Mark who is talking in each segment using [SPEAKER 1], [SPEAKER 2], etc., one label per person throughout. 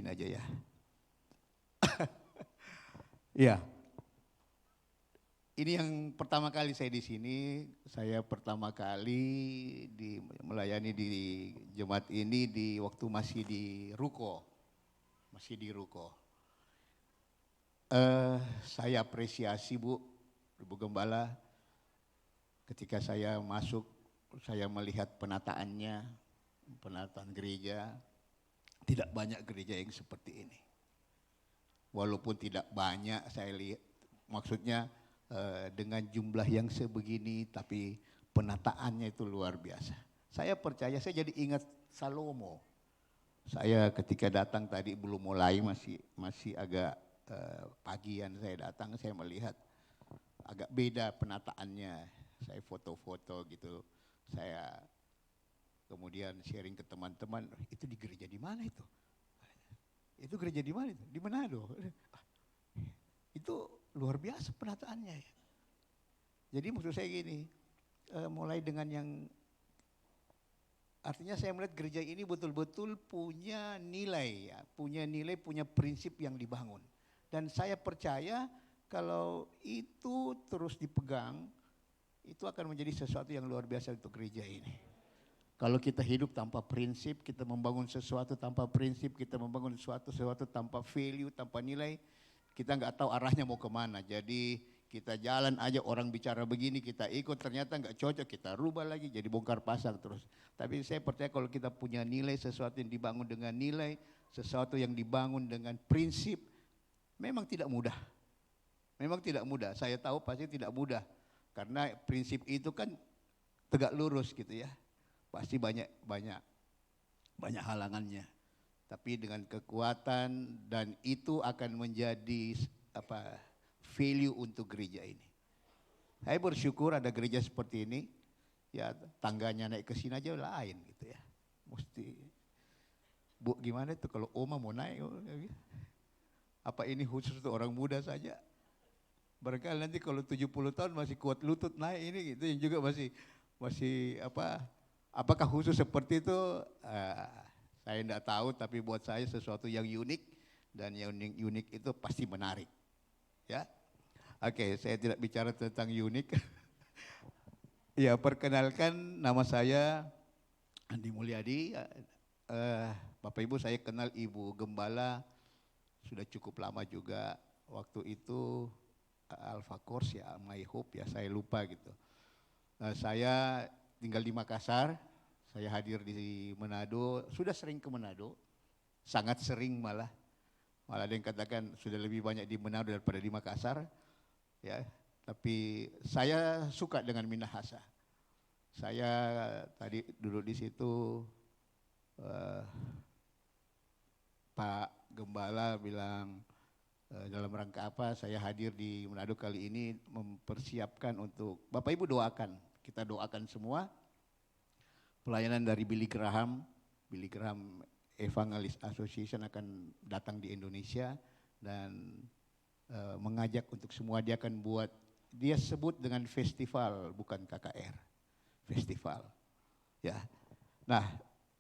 [SPEAKER 1] aja ya. Iya. Ini yang pertama kali saya di sini. Saya pertama kali melayani di jemaat ini di waktu masih di Ruko. Masih di Ruko. Saya apresiasi Ibu Gembala, ketika saya masuk, saya melihat penataannya, penataan gereja. Tidak banyak gereja yang seperti ini. Walaupun tidak banyak, saya lihat, maksudnya dengan jumlah yang sebegini, tapi penataannya itu luar biasa. Saya percaya, saya jadi ingat Salomo. Saya ketika datang tadi belum mulai, masih agak pagian saya datang, saya melihat agak beda penataannya. Saya foto-foto gitu, saya kemudian sharing ke teman-teman, itu di gereja di mana itu? Itu gereja di mana itu? Di Manado. Itu luar biasa penataannya ya. Jadi maksud saya gini, mulai dengan yang, artinya saya melihat gereja ini betul-betul punya nilai ya, punya prinsip yang dibangun. Dan saya percaya kalau itu terus dipegang, itu akan menjadi sesuatu yang luar biasa untuk gereja ini. Kalau kita hidup tanpa prinsip, kita membangun sesuatu tanpa prinsip, kita membangun sesuatu tanpa value, tanpa nilai, kita nggak tahu arahnya mau kemana. Jadi kita jalan aja, orang bicara begini, kita ikut, ternyata nggak cocok, kita rubah lagi, jadi bongkar pasang terus. Tapi saya percaya kalau kita punya nilai, sesuatu yang dibangun dengan nilai, sesuatu yang dibangun dengan prinsip, memang tidak mudah. Memang tidak mudah, saya tahu pasti tidak mudah. Karena prinsip itu kan tegak lurus gitu ya. Pasti banyak halangannya. Tapi dengan kekuatan, dan itu akan menjadi value untuk gereja ini. Saya bersyukur ada gereja seperti ini. Ya tangganya naik ke sini aja lain gitu ya. Mesti, Bu gimana itu kalau Oma mau naik? Apa ini khusus untuk orang muda saja? Barangkali nanti kalau 70 tahun masih kuat lutut naik ini gitu, yang juga masih apakah khusus seperti itu? Saya tidak tahu, tapi buat saya sesuatu yang unik, dan yang unik itu pasti menarik. Ya, oke, saya tidak bicara tentang unik. Ya, perkenalkan, nama saya Andi Mulyadi. Bapak Ibu, saya kenal Ibu Gembala sudah cukup lama juga. Waktu itu Alpha Course ya, My Hope ya, saya lupa gitu. Saya tinggal di Makassar. Saya hadir di Manado, sudah sering ke Manado, sangat sering malah. Malah ada yang katakan sudah lebih banyak di Manado daripada di Makassar. Ya, tapi saya suka dengan Minahasa. Saya tadi duduk di situ, Pak Gembala bilang dalam rangka apa saya hadir di Manado kali ini, mempersiapkan untuk Bapak Ibu doakan, kita doakan semua. Pelayanan dari Billy Graham Evangelist Association akan datang di Indonesia dan mengajak untuk semua. Dia akan buat, dia sebut dengan festival, bukan KKR, festival. Ya, nah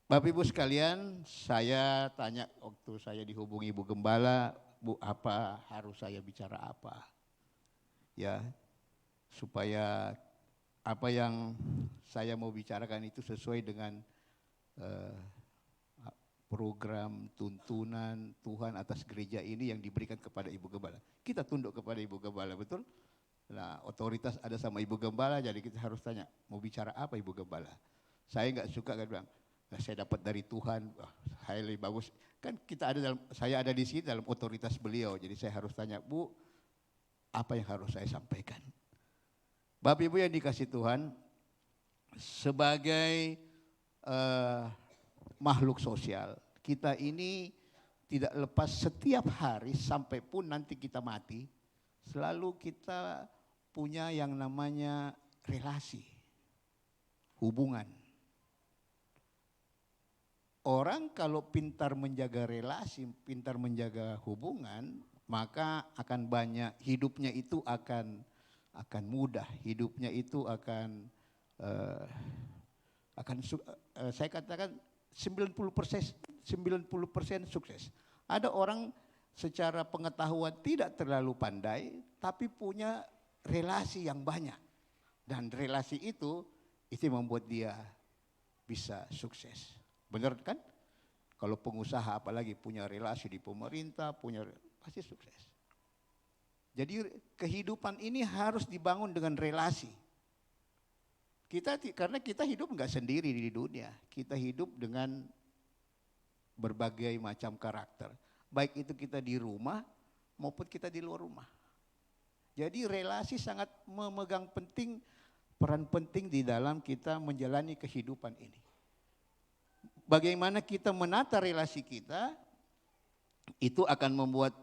[SPEAKER 1] Bapak Ibu sekalian, saya tanya waktu saya dihubungi Ibu Gembala, Bu apa harus saya bicara apa? Ya, supaya apa yang saya mau bicarakan itu sesuai dengan program tuntunan Tuhan atas gereja ini yang diberikan kepada Ibu Gembala. Kita tunduk kepada Ibu Gembala, betul? Nah, otoritas ada sama Ibu Gembala, jadi kita harus tanya, mau bicara apa Ibu Gembala? Saya nggak suka kan bilang, nah, saya dapat dari Tuhan, highly bagus. Kan saya ada di sini dalam otoritas beliau, jadi saya harus tanya, Bu, apa yang harus saya sampaikan? Bapak Ibu yang dikasih Tuhan, sebagai makhluk sosial, kita ini tidak lepas setiap hari sampai pun nanti kita mati, selalu kita punya yang namanya relasi, hubungan. Orang kalau pintar menjaga relasi, pintar menjaga hubungan, maka akan banyak, hidupnya itu akan mudah, hidupnya itu akan saya katakan 90% sukses. Ada orang secara pengetahuan tidak terlalu pandai, tapi punya relasi yang banyak. Dan relasi itu membuat dia bisa sukses. Benar kan? Kalau pengusaha apalagi punya relasi di pemerintah, pasti sukses. Jadi kehidupan ini harus dibangun dengan relasi. Karena kita hidup enggak sendiri di dunia, kita hidup dengan berbagai macam karakter. Baik itu kita di rumah maupun kita di luar rumah. Jadi relasi sangat memegang peran penting di dalam kita menjalani kehidupan ini. Bagaimana kita menata relasi kita, itu akan membuat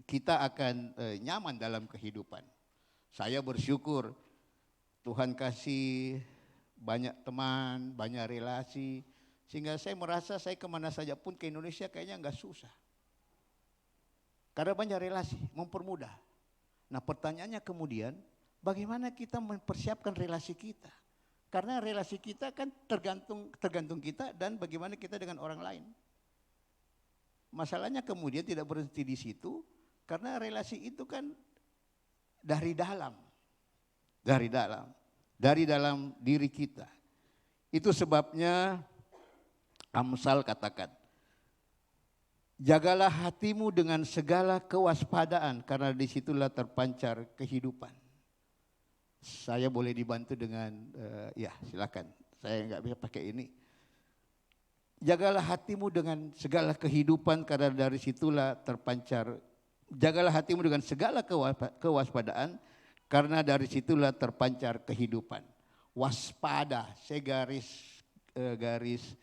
[SPEAKER 1] kita akan nyaman dalam kehidupan. Saya bersyukur Tuhan kasih banyak teman, banyak relasi, sehingga saya merasa saya kemana saja pun ke Indonesia kayaknya enggak susah. Karena banyak relasi, mempermudah. Nah pertanyaannya kemudian, bagaimana kita mempersiapkan relasi kita? Karena relasi kita kan tergantung kita dan bagaimana kita dengan orang lain. Masalahnya kemudian tidak berhenti di situ, karena relasi itu kan dari dalam diri kita. Itu sebabnya Amsal katakan, jagalah hatimu dengan segala kewaspadaan, karena disitulah terpancar kehidupan. Saya boleh dibantu dengan, ya silakan, saya nggak bisa pakai ini. Jagalah hatimu dengan segala kehidupan, karena dari situlah terpancar. Jagalah hatimu dengan segala kewaspadaan, karena dari situlah terpancar kehidupan. Waspada, saya garis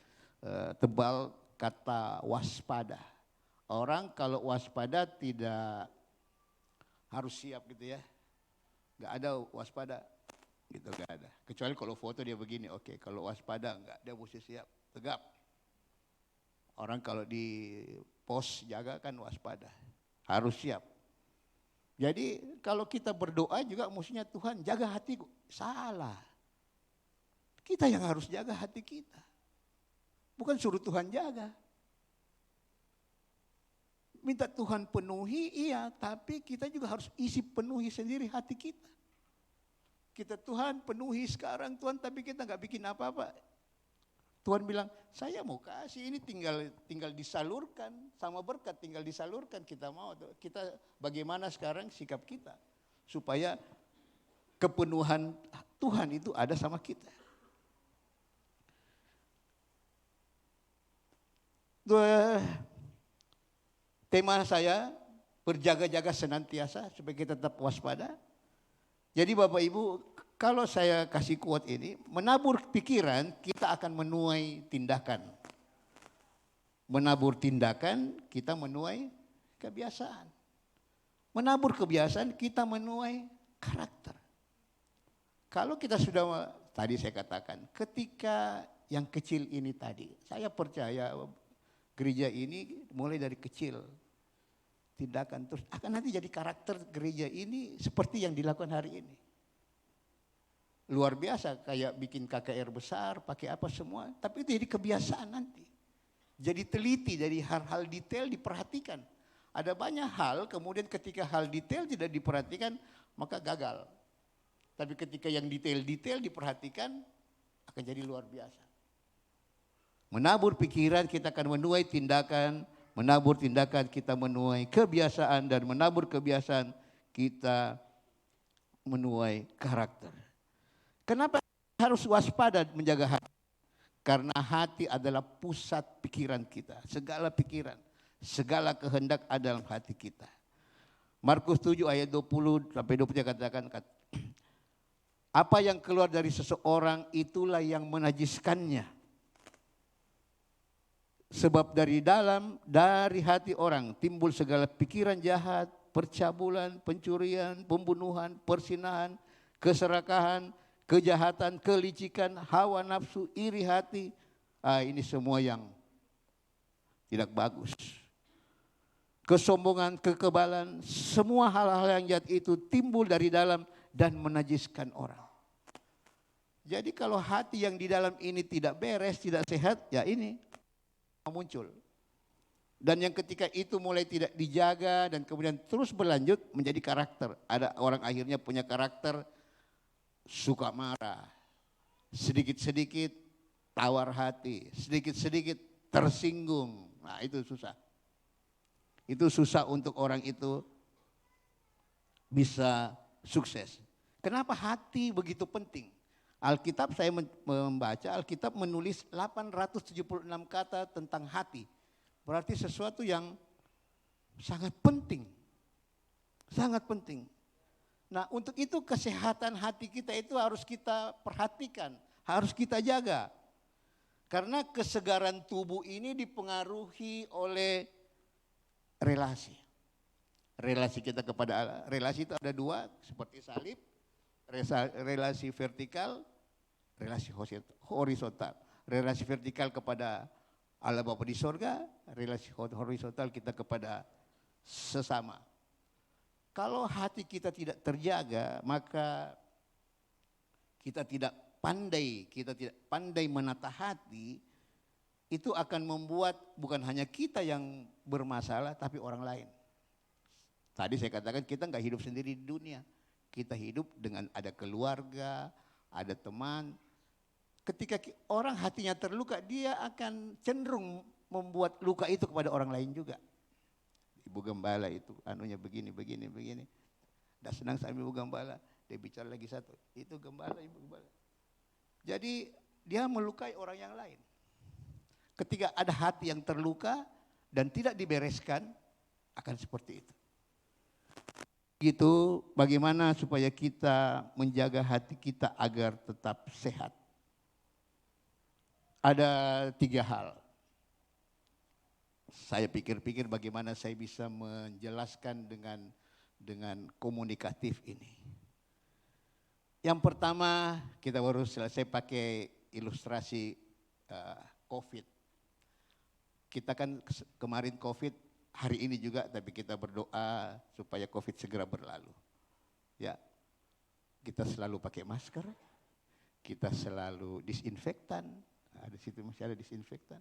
[SPEAKER 1] tebal kata waspada. Orang kalau waspada tidak harus siap gitu ya. Gak ada waspada, gitu gak ada. Kecuali kalau foto dia begini, oke. Kalau waspada enggak, dia mesti siap, tegap. Orang kalau di pos jaga kan waspada, harus siap. Jadi kalau kita berdoa juga mestinya Tuhan jaga hatiku, salah. Kita yang harus jaga hati kita, bukan suruh Tuhan jaga. Minta Tuhan penuhi, iya, tapi kita juga harus penuhi sendiri hati kita. Kita Tuhan penuhi sekarang Tuhan, tapi kita nggak bikin apa-apa. Tuhan bilang, saya mau kasih, ini tinggal disalurkan, sama berkat tinggal disalurkan. Kita bagaimana sekarang sikap kita, supaya kepenuhan Tuhan itu ada sama kita. Tema saya berjaga-jaga senantiasa supaya kita tetap waspada. Jadi Bapak Ibu, kalau saya kasih quote ini, menabur pikiran kita akan menuai tindakan. Menabur tindakan kita menuai kebiasaan. Menabur kebiasaan kita menuai karakter. Kalau kita sudah, tadi saya katakan, ketika yang kecil ini tadi, saya percaya gereja ini mulai dari kecil, tindakan terus akan nanti jadi karakter gereja ini seperti yang dilakukan hari ini. Luar biasa, kayak bikin KKR besar, pakai apa semua, tapi itu jadi kebiasaan nanti. Jadi teliti, jadi hal-hal detail diperhatikan. Ada banyak hal, kemudian ketika hal detail tidak diperhatikan, maka gagal. Tapi ketika yang detail-detail diperhatikan, akan jadi luar biasa. Menabur pikiran kita akan menuai tindakan, menabur tindakan kita menuai kebiasaan, dan menabur kebiasaan kita menuai karakter. Kenapa harus waspada menjaga hati? Karena hati adalah pusat pikiran kita, segala pikiran, segala kehendak ada dalam hati kita. Markus 7 ayat 20 sampai 23 katakan, apa yang keluar dari seseorang itulah yang menajiskannya. Sebab dari hati orang timbul segala pikiran jahat, percabulan, pencurian, pembunuhan, persinahan, keserakahan, kejahatan, kelicikan, hawa nafsu, iri hati. Ini semua yang tidak bagus. Kesombongan, kekebalan, semua hal-hal yang jahat itu timbul dari dalam dan menajiskan orang. Jadi kalau hati yang di dalam ini tidak beres, tidak sehat, ya ini muncul. Dan yang ketika itu mulai tidak dijaga dan kemudian terus berlanjut menjadi karakter. Ada orang akhirnya punya karakter suka marah, sedikit-sedikit tawar hati, sedikit-sedikit tersinggung. Nah itu susah. Itu susah untuk orang itu bisa sukses. Kenapa hati begitu penting? Alkitab saya membaca, Alkitab menulis 876 kata tentang hati. Berarti sesuatu yang sangat penting. Sangat penting. Nah untuk itu kesehatan hati kita itu harus kita perhatikan, harus kita jaga. Karena kesegaran tubuh ini dipengaruhi oleh relasi. Relasi kita kepada Allah. Relasi itu ada dua seperti salib. Relasi vertikal, relasi horizontal. Relasi vertikal kepada Allah Bapa di sorga, relasi horizontal kita kepada sesama. Kalau hati kita tidak terjaga, maka kita tidak pandai menata hati, itu akan membuat bukan hanya kita yang bermasalah, tapi orang lain. Tadi saya katakan kita nggak hidup sendiri di dunia, kita hidup dengan ada keluarga, ada teman. Ketika orang hatinya terluka, dia akan cenderung membuat luka itu kepada orang lain juga. Ibu Gembala itu anunya begini. Dah senang sama Ibu Gembala, dia bicara lagi satu. Itu Gembala, Ibu Gembala. Jadi dia melukai orang yang lain. Ketika ada hati yang terluka dan tidak dibereskan, akan seperti itu. Gitu, bagaimana supaya kita menjaga hati kita agar tetap sehat. Ada 3 hal. Saya pikir-pikir bagaimana saya bisa menjelaskan dengan komunikatif ini. Yang pertama kita baru selesai pakai ilustrasi COVID. Kita kan kemarin COVID, hari ini juga, tapi kita berdoa supaya COVID segera berlalu. Ya, kita selalu pakai masker, kita selalu disinfektan. Di situ masih ada disinfektan,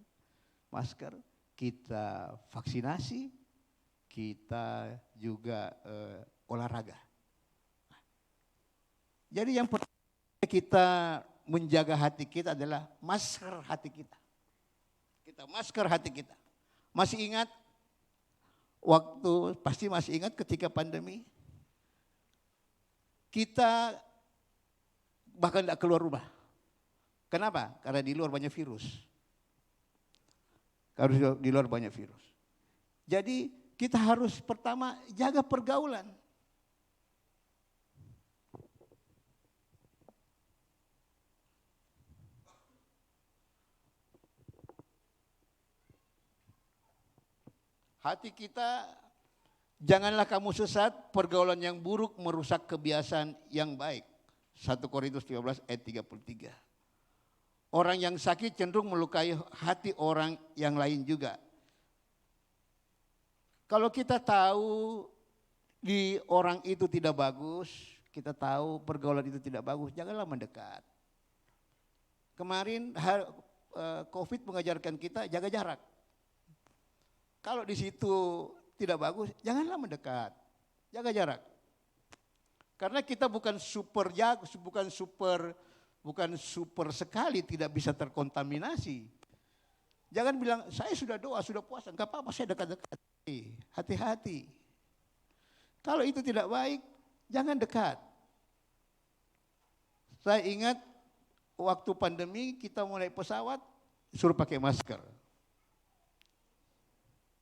[SPEAKER 1] masker, kita vaksinasi, kita juga olahraga. Jadi yang pertama kita menjaga hati kita adalah masker hati kita. Kita masker hati kita. Masih ingat pasti masih ingat ketika pandemi, kita bahkan tidak keluar rumah. Kenapa? Karena di luar banyak virus. Di luar banyak virus. Jadi kita harus pertama jaga pergaulan. Hati kita, janganlah kamu sesat, pergaulan yang buruk merusak kebiasaan yang baik. 1 Korintus 13 ayat 33. Orang yang sakit cenderung melukai hati orang yang lain juga. Kalau kita tahu di orang itu tidak bagus, kita tahu pergaulan itu tidak bagus, janganlah mendekat. Kemarin COVID mengajarkan kita jaga jarak. Kalau di situ tidak bagus, janganlah mendekat, jaga jarak. Karena kita bukan super sekali tidak bisa terkontaminasi. Jangan bilang, saya sudah doa, sudah puasa, enggak apa-apa saya dekat-dekat. Hati-hati. Kalau itu tidak baik, jangan dekat. Saya ingat waktu pandemi kita mulai pesawat, suruh pakai masker.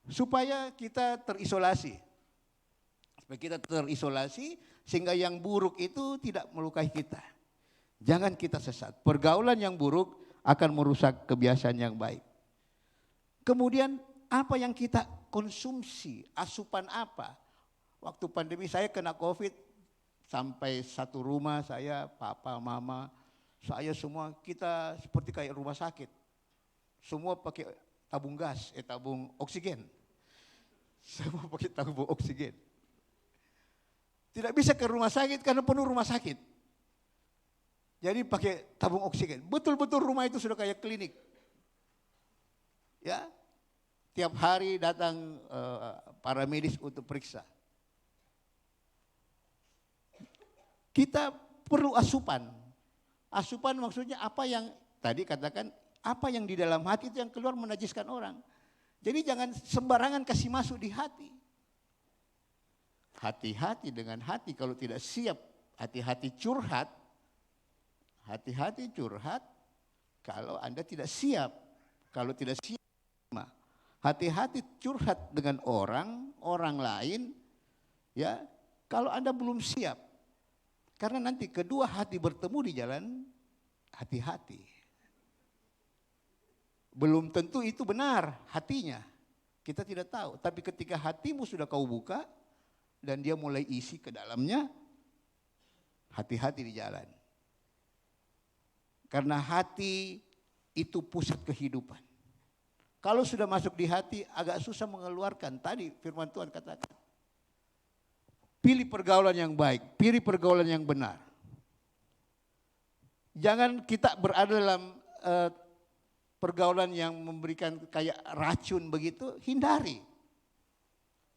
[SPEAKER 1] Supaya kita terisolasi. Supaya kita terisolasi sehingga yang buruk itu tidak melukai kita. Jangan kita sesat. Pergaulan yang buruk akan merusak kebiasaan yang baik. Kemudian apa yang kita konsumsi, asupan apa? Waktu pandemi saya kena COVID, sampai satu rumah saya, papa, mama, saya semua kita seperti kayak rumah sakit. Semua pakai tabung gas, tabung oksigen. Semua pakai tabung oksigen. Tidak bisa ke rumah sakit karena penuh rumah sakit. Jadi pakai tabung oksigen. Betul-betul rumah itu sudah kayak klinik. Ya. Tiap hari datang para medis untuk periksa. Kita perlu asupan. Asupan maksudnya apa yang tadi katakan, apa yang di dalam hati itu yang keluar menajiskan orang. Jadi jangan sembarangan kasih masuk di hati. Hati-hati dengan hati kalau tidak siap. Hati-hati curhat. Hati-hati curhat kalau Anda tidak siap. Kalau tidak siap, hati-hati curhat dengan orang lain, ya. Kalau Anda belum siap, karena nanti kedua hati bertemu di jalan, hati-hati. Belum tentu itu benar hatinya, kita tidak tahu. Tapi ketika hatimu sudah kau buka dan dia mulai isi ke dalamnya, hati-hati di jalan. Karena hati itu pusat kehidupan. Kalau sudah masuk di hati agak susah mengeluarkan. Tadi firman Tuhan katakan, pilih pergaulan yang baik, pilih pergaulan yang benar. Jangan kita berada dalam pergaulan yang memberikan kayak racun begitu, hindari.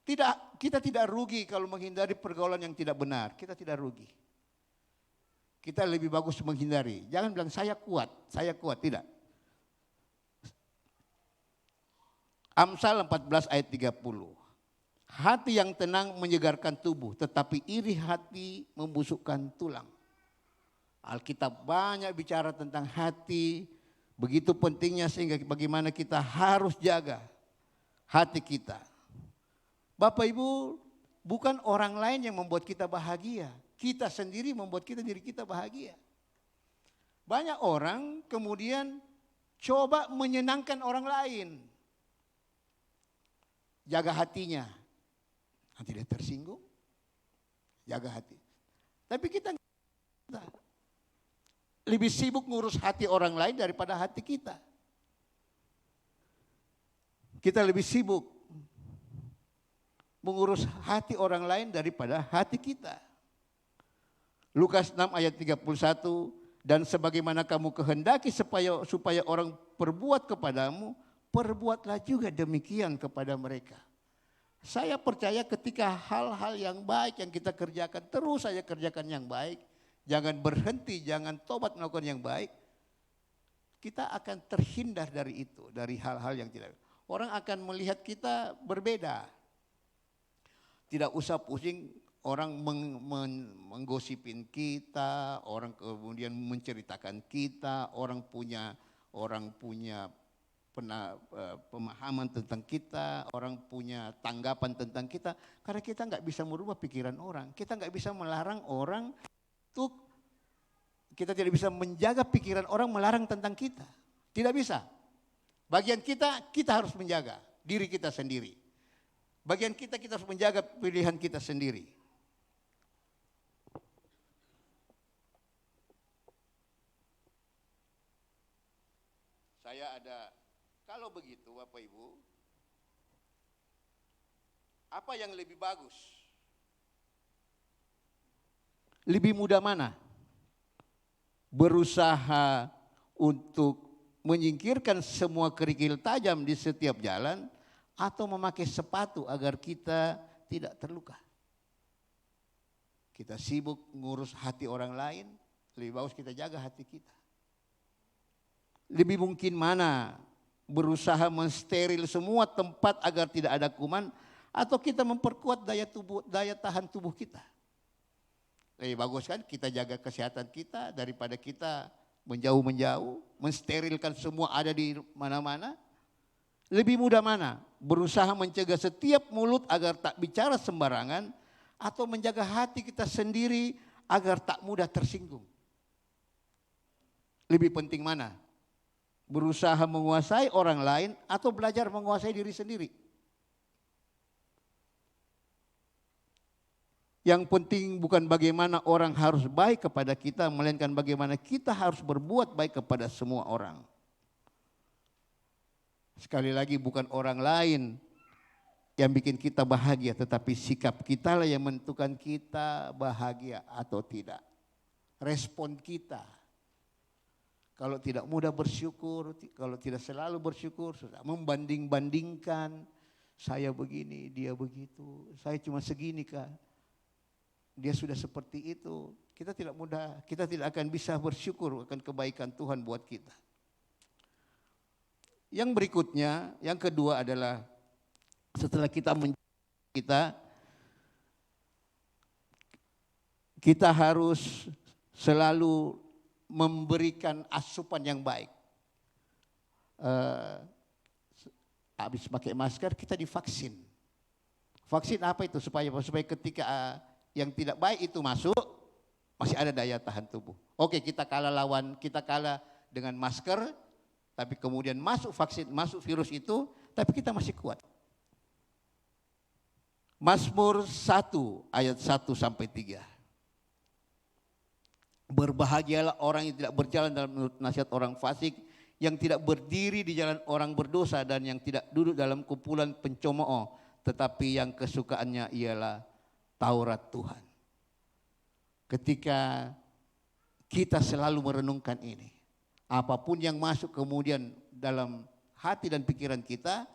[SPEAKER 1] Kita tidak rugi kalau menghindari pergaulan yang tidak benar, kita tidak rugi. Kita lebih bagus menghindari. Jangan bilang saya kuat, tidak. Amsal 14 ayat 30. Hati yang tenang menyegarkan tubuh, tetapi iri hati membusukkan tulang. Alkitab banyak bicara tentang hati, begitu pentingnya sehingga bagaimana kita harus jaga hati kita. Bapak Ibu, bukan orang lain yang membuat kita bahagia. Kita sendiri membuat diri kita bahagia. Banyak orang kemudian coba menyenangkan orang lain. Jaga hatinya, nanti dia tersinggung, jaga hati. Tapi kita lebih sibuk ngurus hati orang lain daripada hati kita. Kita lebih sibuk mengurus hati orang lain daripada hati kita. Lukas 6 ayat 31, dan sebagaimana kamu kehendaki supaya orang perbuat kepadamu, perbuatlah juga demikian kepada mereka. Saya percaya ketika hal-hal yang baik yang kita kerjakan, terus saja kerjakan yang baik. Jangan berhenti, jangan tobat melakukan yang baik. Kita akan terhindar dari itu, dari hal-hal yang tidak. Orang akan melihat kita berbeda. Tidak usah pusing orang menggosipin kita, orang kemudian menceritakan kita, orang punya pemahaman tentang kita, orang punya tanggapan tentang kita, karena kita nggak bisa merubah pikiran orang, kita nggak bisa melarang orang untuk, kita tidak bisa menjaga pikiran orang melarang tentang kita, tidak bisa. Bagian kita harus menjaga diri kita sendiri. Bagian kita harus menjaga pilihan kita sendiri. Kalau begitu Bapak Ibu, apa yang lebih bagus? Lebih mudah mana? Berusaha untuk menyingkirkan semua kerikil tajam di setiap jalan, atau memakai sepatu agar kita tidak terluka? Kita sibuk ngurus hati orang lain, lebih bagus kita jaga hati kita. Lebih mungkin mana? Berusaha mensteril semua tempat agar tidak ada kuman, atau kita memperkuat daya tahan tubuh kita? Lebih bagus kan kita jaga kesehatan kita daripada kita menjauh, mensterilkan semua ada di mana-mana. Lebih mudah mana? Berusaha mencegah setiap mulut agar tak bicara sembarangan, atau menjaga hati kita sendiri agar tak mudah tersinggung? Lebih penting mana? Berusaha menguasai orang lain atau belajar menguasai diri sendiri? Yang penting bukan bagaimana orang harus baik kepada kita, melainkan bagaimana kita harus berbuat baik kepada semua orang. Sekali lagi, bukan orang lain yang bikin kita bahagia, tetapi sikap kita lah yang menentukan kita bahagia atau tidak. Respon kita. Kalau tidak mudah bersyukur, kalau tidak selalu bersyukur, sudah membanding-bandingkan, saya begini, dia begitu, saya cuma segini kah, dia sudah seperti itu. Kita tidak akan bisa bersyukur akan kebaikan Tuhan buat kita. Yang berikutnya, yang kedua adalah setelah kita harus selalu memberikan asupan yang baik. Habis pakai masker kita divaksin. Vaksin apa itu? Supaya ketika yang tidak baik itu masuk, masih ada daya tahan tubuh. Oke, kita kalah dengan masker, tapi kemudian masuk vaksin, masuk virus itu, tapi kita masih kuat. Mazmur 1 ayat 1-3. Berbahagialah orang yang tidak berjalan dalam nasihat orang fasik, yang tidak berdiri di jalan orang berdosa, dan yang tidak duduk dalam kumpulan pencemooh, tetapi yang kesukaannya ialah Taurat Tuhan. Ketika kita selalu merenungkan ini, apapun yang masuk kemudian dalam hati dan pikiran kita,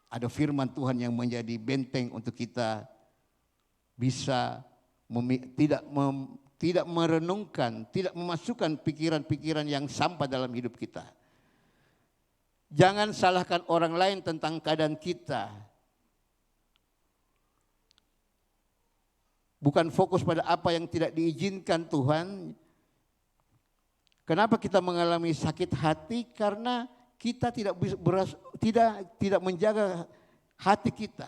[SPEAKER 1] ada firman Tuhan yang menjadi benteng untuk kita bisa tidak merenungkan, tidak memasukkan pikiran-pikiran yang sampah dalam hidup kita. Jangan salahkan orang lain tentang keadaan kita. Bukan fokus pada apa yang tidak diizinkan Tuhan. Kenapa kita mengalami sakit hati? Karena kita tidak menjaga hati kita.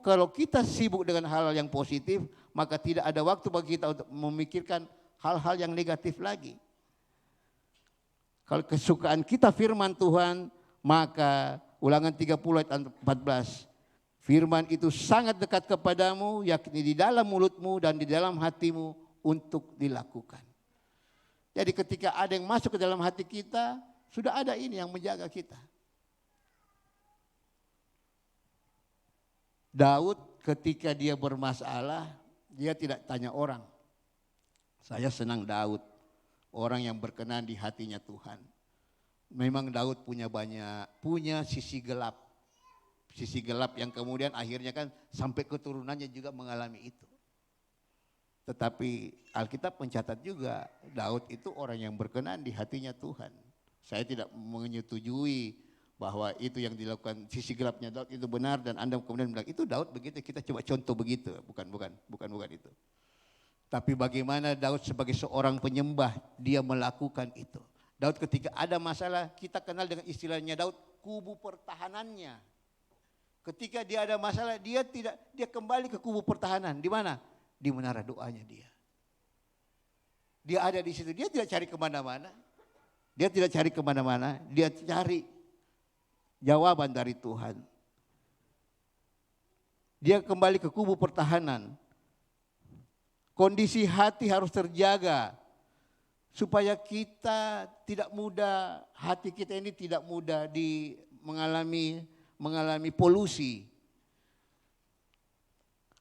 [SPEAKER 1] Kalau kita sibuk dengan hal-hal yang positif, maka tidak ada waktu bagi kita untuk memikirkan hal-hal yang negatif lagi. Kalau kesukaan kita firman Tuhan, maka Ulangan 30 ayat 14, firman itu sangat dekat kepadamu, yakni di dalam mulutmu dan di dalam hatimu untuk dilakukan. Jadi ketika ada yang masuk ke dalam hati kita, sudah ada ini yang menjaga kita. Daud ketika dia bermasalah, dia tidak tanya orang. Saya senang Daud, orang yang berkenan di hatinya Tuhan. Memang Daud punya sisi gelap. Sisi gelap yang kemudian akhirnya kan sampai keturunannya juga mengalami itu. Tetapi Alkitab mencatat juga Daud itu orang yang berkenan di hatinya Tuhan. Saya tidak menyetujui bahwa itu yang dilakukan sisi gelapnya Daud itu benar, dan Anda kemudian bilang itu Daud begitu, kita coba contoh begitu. Bukan itu. Tapi bagaimana Daud sebagai seorang penyembah, dia melakukan itu. Daud ketika ada masalah, kita kenal dengan istilahnya Daud kubu pertahanannya. Ketika dia ada masalah, dia kembali ke kubu pertahanan. Di mana? Di menara doanya dia. Dia ada di situ, dia tidak cari kemana-mana. Dia cari jawaban dari Tuhan. Dia kembali ke kubu pertahanan. Kondisi hati harus terjaga supaya kita tidak mudah, hati kita ini tidak mudah mengalami polusi.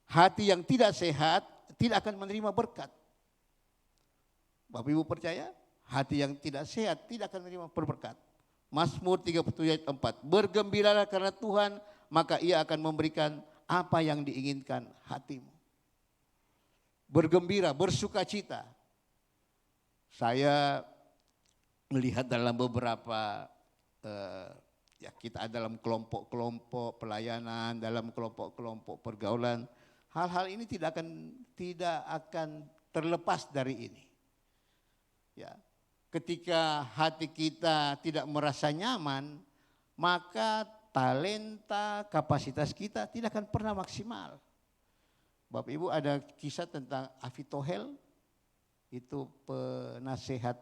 [SPEAKER 1] Hati yang tidak sehat tidak akan menerima berkat. Bapak Ibu percaya? Hati yang tidak sehat tidak akan menerima berkat. Mazmur 37 ayat 4. Bergembiralah karena Tuhan, maka Ia akan memberikan apa yang diinginkan hatimu. Bergembira, bersukacita. Saya melihat dalam beberapa, kita dalam kelompok-kelompok pelayanan, dalam kelompok-kelompok pergaulan, hal-hal ini tidak akan terlepas dari ini. Ya. Ketika hati kita tidak merasa nyaman, maka talenta, kapasitas kita tidak akan pernah maksimal. Bapak Ibu, ada kisah tentang Ahitophel, itu penasehat,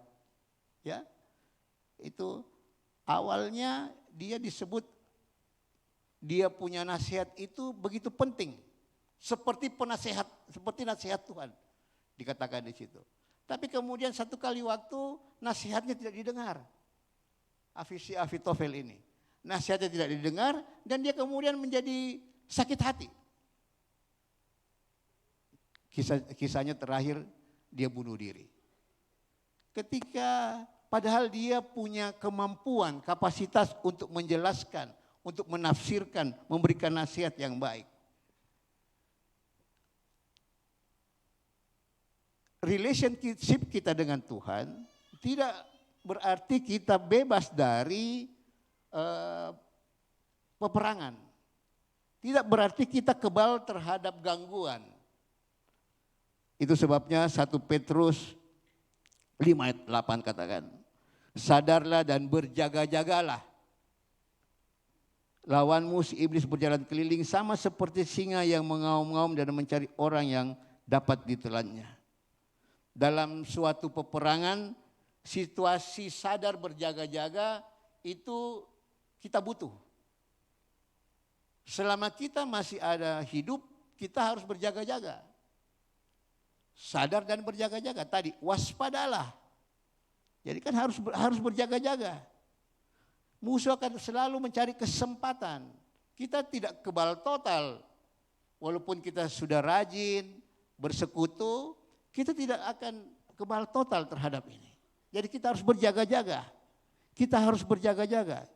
[SPEAKER 1] ya. Itu awalnya dia disebut, dia punya nasihat itu begitu penting, seperti nasihat Tuhan, dikatakan di situ. Tapi kemudian satu kali waktu nasihatnya tidak didengar. Ahitophel ini. Nasihatnya tidak didengar dan dia kemudian menjadi sakit hati. Kisahnya terakhir dia bunuh diri. ketika padahal dia punya kemampuan, kapasitas untuk menjelaskan, untuk menafsirkan, memberikan nasihat yang baik. Relationship kita dengan Tuhan tidak berarti kita bebas dari peperangan. Tidak berarti kita kebal terhadap gangguan. Itu sebabnya 1 Petrus 5 ayat 8 katakan, sadarlah dan berjaga-jagalah. Lawanmu si iblis berjalan keliling sama seperti singa yang mengaum-ngaum dan mencari orang yang dapat ditelannya. Dalam suatu peperangan, situasi sadar berjaga-jaga itu kita butuh. Selama kita masih ada hidup, kita harus berjaga-jaga. Sadar dan berjaga-jaga. Tadi waspadalah. Jadi kan harus berjaga-jaga. Musuh akan selalu mencari kesempatan. Kita tidak kebal total. Walaupun kita sudah rajin bersekutu, kita tidak akan kebal total terhadap ini. Jadi kita harus berjaga-jaga. Kita harus berjaga-jaga.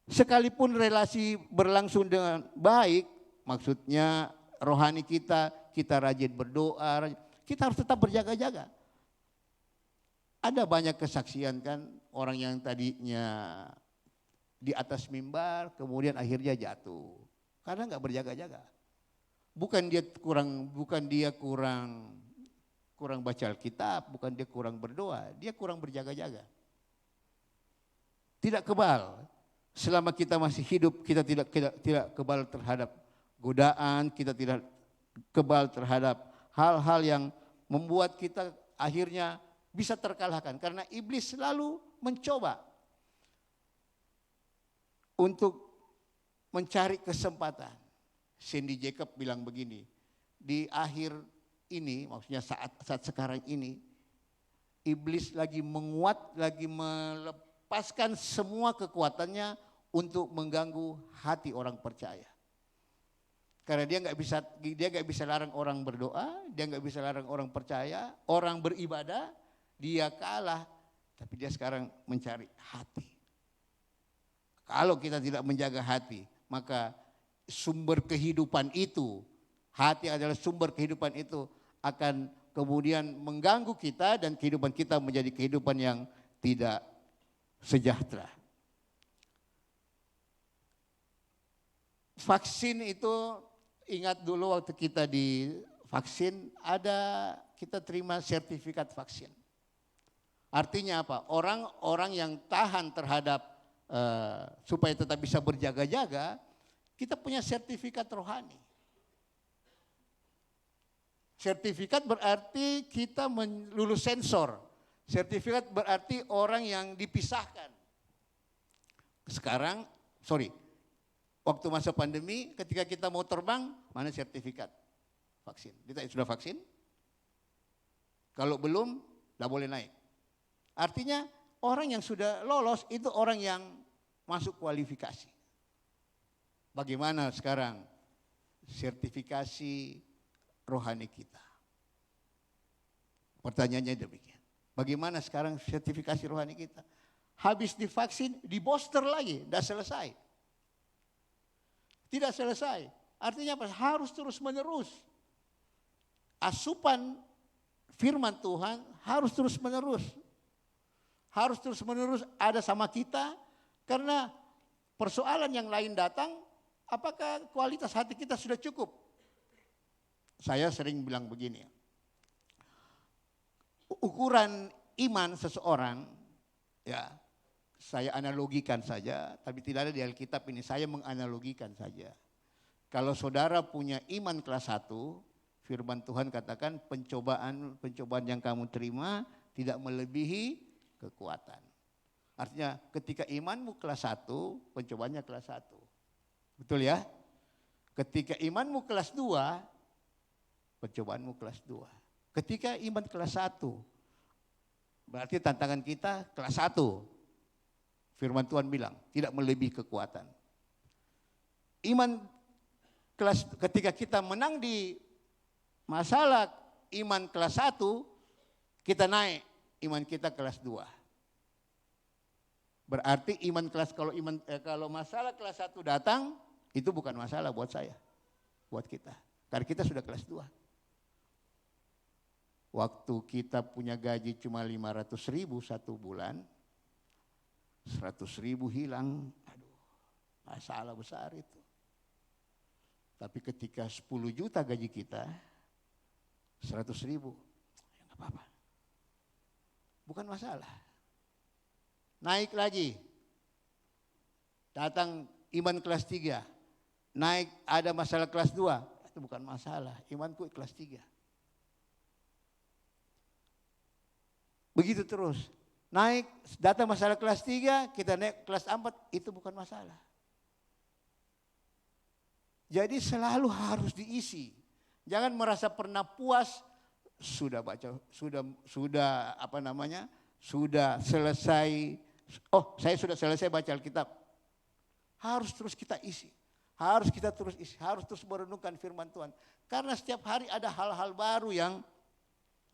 [SPEAKER 1] Sekalipun relasi berlangsung dengan baik, maksudnya rohani kita rajin berdoa, kita harus tetap berjaga-jaga. Ada banyak kesaksian kan, orang yang tadinya di atas mimbar, kemudian akhirnya jatuh. Karena nggak berjaga-jaga. Bukan dia kurang baca Alkitab, bukan dia kurang berdoa, dia kurang berjaga-jaga. Tidak kebal. Selama kita masih hidup, kita tidak kebal terhadap godaan, kita tidak kebal terhadap hal-hal yang membuat kita akhirnya bisa terkalahkan. Karena iblis selalu mencoba untuk mencari kesempatan. Cindy Jacob bilang begini, di akhir ini, maksudnya saat sekarang ini, iblis lagi menguat, lagi melepaskan semua kekuatannya untuk mengganggu hati orang percaya. Karena dia nggak bisa larang orang berdoa, dia nggak bisa larang orang percaya, orang beribadah, dia kalah, tapi dia sekarang mencari hati. Kalau kita tidak menjaga hati, maka sumber kehidupan itu, hati adalah sumber kehidupan itu, akan kemudian mengganggu kita dan kehidupan kita menjadi kehidupan yang tidak sejahtera. Vaksin itu, ingat dulu waktu kita divaksin, kita terima sertifikat vaksin. Artinya apa? Orang yang tahan terhadap supaya tetap bisa berjaga-jaga, kita punya sertifikat rohani. Sertifikat berarti kita lulus sensor. Sertifikat berarti orang yang dipisahkan. Sekarang, waktu masa pandemi, ketika kita mau terbang, mana sertifikat vaksin? Kita sudah vaksin? Kalau belum, tidak boleh naik. Artinya orang yang sudah lolos itu orang yang masuk kualifikasi. Bagaimana sekarang sertifikasi rohani kita? Pertanyaannya demikian. Bagaimana sekarang sertifikasi rohani kita? Habis divaksin, di booster lagi, tidak selesai. Tidak selesai. Artinya apa? Harus terus menerus. Asupan firman Tuhan harus terus menerus. Harus terus menerus ada sama kita. Karena persoalan yang lain datang, apakah kualitas hati kita sudah cukup? Saya sering bilang begini. Ukuran iman seseorang, ya, saya analogikan saja, tapi tidak ada di Alkitab ini, saya menganalogikan saja. Kalau saudara punya iman kelas 1, firman Tuhan katakan pencobaan yang kamu terima tidak melebihi kekuatan. Artinya ketika imanmu kelas 1, pencobaannya kelas 1. Betul ya? Ketika imanmu kelas 2, pencobaanmu kelas 2. Ketika iman kelas 1, berarti tantangan kita kelas 1. Firman Tuhan bilang, tidak melebihi kekuatan. Iman ketika kita menang di masalah iman kelas 1, kita naik, iman kita kelas 2. Berarti kalau masalah kelas 1 datang, itu bukan masalah buat saya, buat kita. Karena kita sudah kelas 2. Waktu kita punya gaji cuma 500.000 satu bulan, 100.000 hilang, aduh, masalah besar itu. Tapi ketika 10 juta gaji kita, 100.000, ya nggak apa-apa. Bukan masalah. Naik lagi, datang iman kelas 3, naik ada masalah kelas 2, itu bukan masalah, imanku kelas 3. Begitu terus, naik datang masalah kelas 3, kita naik kelas 4, itu bukan masalah. Jadi selalu harus diisi. Jangan merasa pernah puas, sudah baca, sudah selesai. Oh, saya sudah selesai baca Alkitab. Harus terus kita isi. Harus kita terus isi, harus terus merenungkan firman Tuhan. Karena setiap hari ada hal-hal baru yang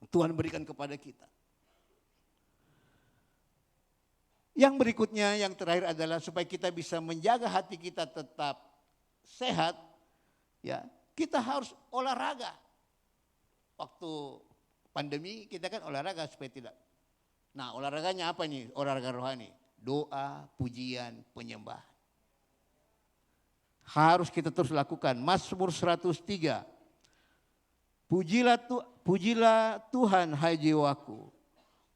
[SPEAKER 1] Tuhan berikan kepada kita. Yang berikutnya, yang terakhir adalah supaya kita bisa menjaga hati kita tetap sehat, ya, kita harus olahraga. Waktu pandemi kita kan olahraga supaya tidak. Nah, olahraganya apa nih? Olahraga rohani, doa, pujian, penyembahan. Harus kita terus lakukan. Mazmur 103. Pujilah Tuhan hai jiwaku.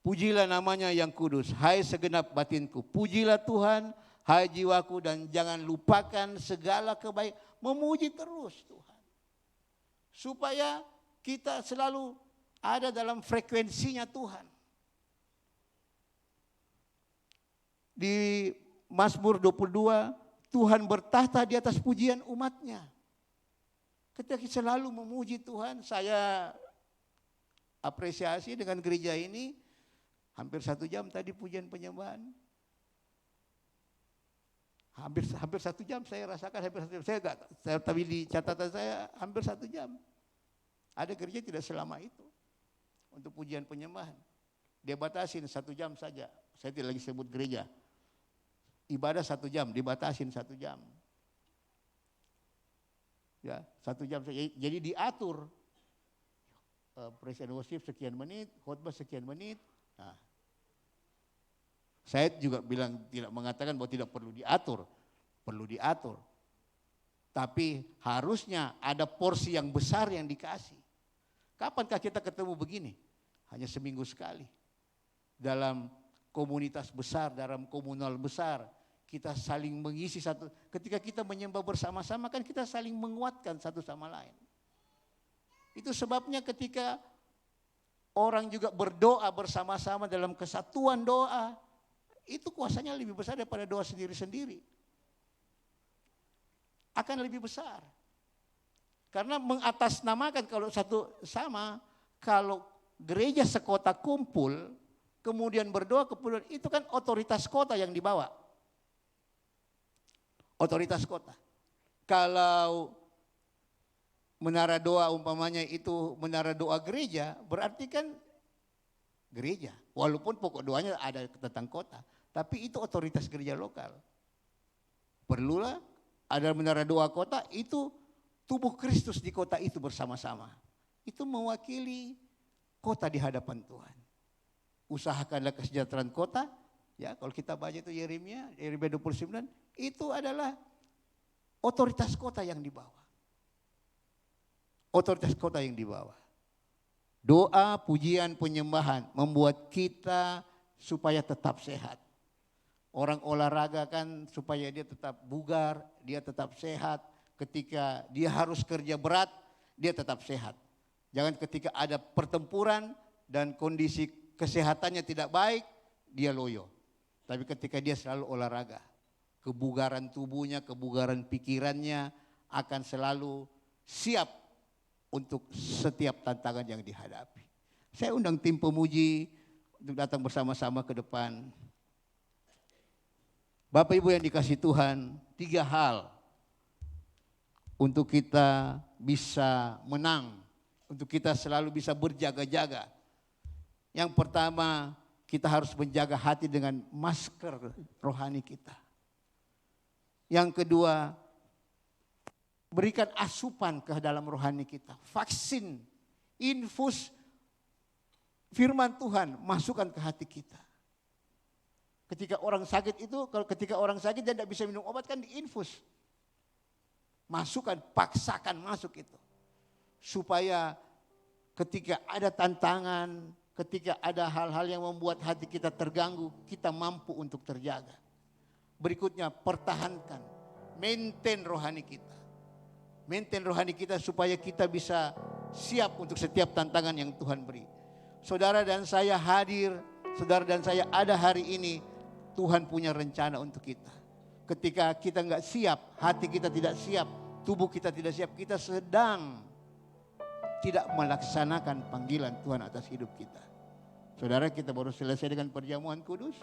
[SPEAKER 1] Pujilah namanya yang kudus, hai segenap batinku. Pujilah Tuhan, hai jiwaku, dan jangan lupakan segala kebaikan. Memuji terus Tuhan. Supaya kita selalu ada dalam frekuensinya Tuhan. Di Mazmur 22, Tuhan bertahta di atas pujian umatnya. Ketika kita selalu memuji Tuhan, saya apresiasi dengan gereja ini, hampir 1 jam tadi pujian penyembahan. Hampir 1 jam saya rasakan, hampir 1 jam. Tapi di catatan saya hampir 1 jam. Ada gereja tidak selama itu untuk pujian penyembahan. Dia batasin 1 jam saja. Saya tidak lagi sebut gereja. Ibadah 1 jam, dibatasin 1 jam. Ya, 1 jam saja. Jadi diatur. Praise and worship sekian menit, khotbah sekian menit. Nah, saya juga tidak mengatakan bahwa tidak perlu diatur. Perlu diatur. Tapi harusnya ada porsi yang besar yang dikasih. Kapankah kita ketemu begini? Hanya seminggu sekali. Dalam komunitas besar, dalam komunal besar, kita saling mengisi satu. Ketika kita menyembah bersama-sama kan kita saling menguatkan satu sama lain. Itu sebabnya ketika orang juga berdoa bersama-sama dalam kesatuan doa, itu kuasanya lebih besar daripada doa sendiri-sendiri. Akan lebih besar. Karena mengatasnamakan kalau gereja sekota kumpul, kemudian berdoa, kemudian itu kan otoritas kota yang dibawa. Otoritas kota. Kalau menara doa umpamanya itu menara doa gereja, berarti kan gereja. Walaupun pokok doanya ada tentang kota. Tapi itu otoritas gereja lokal. Perlulah ada menara doa kota, itu tubuh Kristus di kota itu bersama-sama. Itu mewakili kota di hadapan Tuhan. Usahakanlah kesejahteraan kota. Ya, kalau kita baca itu Yeremia 29, itu adalah otoritas kota yang dibawa. Otoritas kota yang dibawa. Doa, pujian, penyembahan membuat kita supaya tetap sehat. Orang olahraga kan supaya dia tetap bugar, dia tetap sehat. Ketika dia harus kerja berat, dia tetap sehat. Jangan ketika ada pertempuran dan kondisi kesehatannya tidak baik, dia loyo. Tapi ketika dia selalu olahraga, kebugaran tubuhnya, kebugaran pikirannya akan selalu siap untuk setiap tantangan yang dihadapi. Saya undang tim pemuji untuk datang bersama-sama ke depan. Bapak Ibu yang dikasihi Tuhan, 3 hal untuk kita bisa menang, untuk kita selalu bisa berjaga-jaga. Yang pertama, kita harus menjaga hati dengan masker rohani kita. Yang kedua, berikan asupan ke dalam rohani kita. Vaksin, infus firman Tuhan, masukkan ke hati kita. Ketika orang sakit itu, ketika orang sakit dia tidak bisa minum obat kan diinfus. Masukkan, paksakan masuk itu. Supaya ketika ada tantangan, ketika ada hal-hal yang membuat hati kita terganggu, kita mampu untuk terjaga. Berikutnya, pertahankan, maintain rohani kita. Maintain rohani kita supaya kita bisa siap untuk setiap tantangan yang Tuhan beri. Saudara dan saya hadir, saudara dan saya ada hari ini, Tuhan punya rencana untuk kita. Ketika kita enggak siap, hati kita tidak siap, tubuh kita tidak siap, kita sedang tidak melaksanakan panggilan Tuhan atas hidup kita. Saudara, kita baru selesai dengan perjamuan kudus.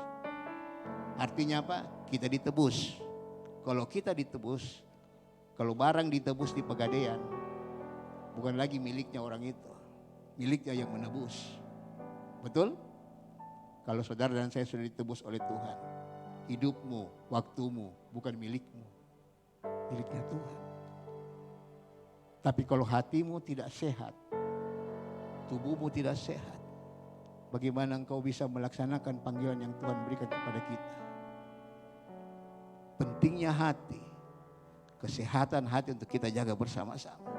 [SPEAKER 1] Artinya apa? Kita ditebus. Kalau kita ditebus, kalau barang ditebus di Pegadaian, bukan lagi miliknya orang itu, miliknya yang menebus. Betul? Kalau saudara dan saya sudah ditebus oleh Tuhan, hidupmu, waktumu bukan milikmu, miliknya Tuhan. Tapi kalau hatimu tidak sehat, tubuhmu tidak sehat, bagaimana engkau bisa melaksanakan panggilan yang Tuhan berikan kepada kita? Pentingnya hati, kesehatan hati untuk kita jaga bersama-sama.